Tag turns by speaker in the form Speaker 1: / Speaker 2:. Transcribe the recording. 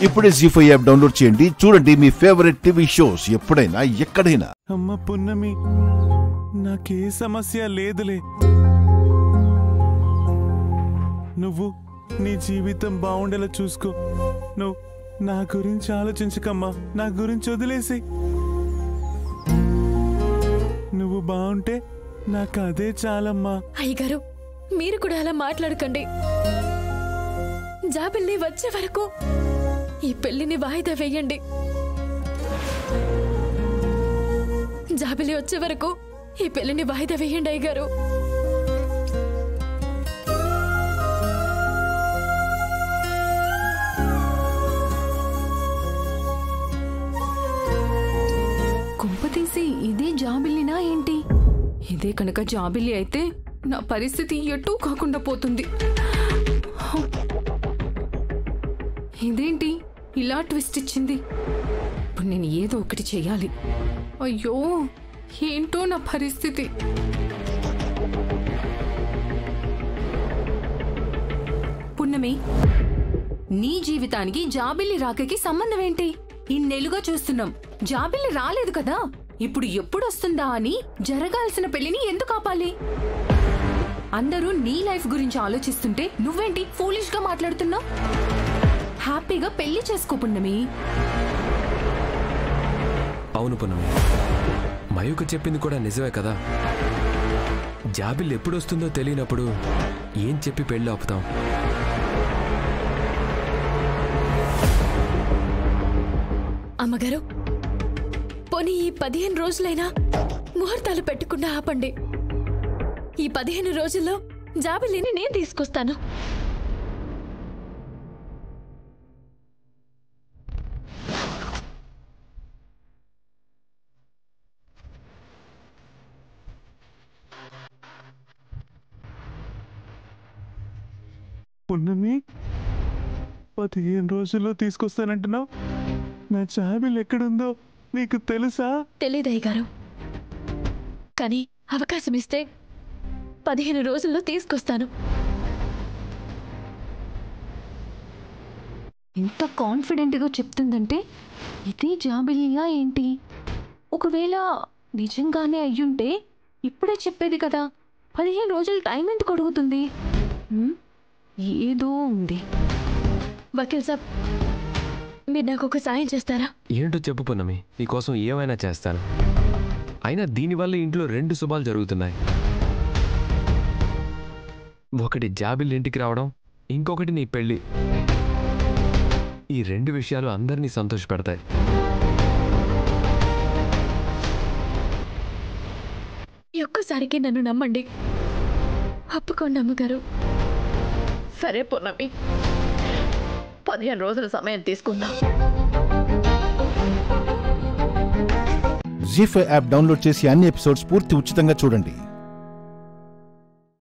Speaker 1: ఇప్పుడే జీ5 app download చేయండి. చూడండి మీ ఫేవరెట్ టీవీ షోస్ ఎప్పుడైనా ఎక్కడైనా.
Speaker 2: అమ్మ పున్నమి, నాకే సమస్య లేదులే. నువ్వు నీ జీవితం బాగుండేలా చూసుకో. నువ్వు నా గురించి ఆలోచించకమ్మా, నా గురించి వదిలేసి. నువ్వు బాగుంటే నాకు అదే చాలమ్మా.
Speaker 3: అయ్యగారు, మీరు కూడా అలా మాట్లాడకండి. జాబిల్లి వచ్చే వరకు ఈ పెళ్లిని వాయిదా వేయండి. జాబిల్లి వచ్చే వరకు ఈ పెళ్లిని వాయిదా వేయండి అయ్యగారు.
Speaker 4: కుంపతీసి ఇదే జాబిల్లినా ఏంటి? ఇదే కనుక జాబిల్లి అయితే నా పరిస్థితి ఎటూ కాకుండా పోతుంది. ఇదేంటి ఇలా ట్విస్ట్ ఇచ్చింది? ఇప్పుడు నేను ఏదో ఒకటి చెయ్యాలి. అయ్యో, ఏంటో నా పరిస్థితి. పున్నమి, నీ జీవితానికి జాబిల్లి రాకకి సంబంధం ఏంటి? ఇన్నేళ్లుగా చూస్తున్నాం, జాబిల్లి రాలేదు కదా. ఇప్పుడు ఎప్పుడు వస్తుందా అని జరగాల్సిన పెళ్లిని ఎందుకు ఆపాలి? అందరూ నీ లైఫ్ గురించి ఆలోచిస్తుంటే నువ్వేంటి ఫూలిష్ గా మాట్లాడుతున్నావు? హ్యాపీగా పెళ్లి చేసుకో పున్నమి.
Speaker 5: అవును పున్నమి, మయూక చెప్పింది కూడా నిజమే కదా. జాబిల్ ఎప్పుడు వస్తుందో తెలియనప్పుడు ఏం చెప్పి పెళ్లి ఆపుతాం?
Speaker 3: అమ్మగారు, పోనీ ఈ 15 రోజులైనా ముహూర్తాలు పెట్టుకున్నా ఆపండి. ఈ 15 రోజుల్లో జాబిల్లిని నేను తీసుకొస్తాను.
Speaker 2: పున్నమి, 15 రోజుల్లో తీసుకొస్తానంటున్నావు. నా జాబిల్ ఎక్కడుందో నీకు తెలుసా?
Speaker 3: తెలీదయ్య గారు, కానీ అవకాశం ఇస్తే 15 రోజుల్లో తీసుకొస్తాను.
Speaker 4: ఇంత కాన్ఫిడెంట్గా చెప్తుందంటే ఇది జాబిలియా ఏంటి? ఒకవేళ నిజంగానే అయ్యుంటే ఇప్పుడే చెప్పేది కదా. 15 రోజులు టైం ఎందుకు అడుగుతుంది? ఏదో ఉంది.
Speaker 3: వకీల్ సాబ్, మీరు నాకు ఒక సాయం చేస్తారా?
Speaker 5: ఏంటో చెప్పు పున్నమి, నీకోసం ఏమైనా చేస్తాను. అయినా దీనివల్ల ఇంట్లో 2 శుభాలు జరుగుతున్నాయి. ఒకటి జాబిల్ ఇంటికి రావడం, ఇంకొకటి నీ పెళ్ళి. ఈ 2 విషయాలు అందరినీ సంతోషపెడతాయి.
Speaker 3: ఒక్కసారికి నన్ను నమ్మండి. ఒప్పుకోండి అమ్మగారు.
Speaker 6: సరే పున్నమి, 15 రోజుల సమయం తీసుకుందాం.
Speaker 1: జీ5 యాప్ డౌన్లోడ్ చేసి అన్ని ఎపిసోడ్స్ పూర్తి ఉచితంగా చూడండి.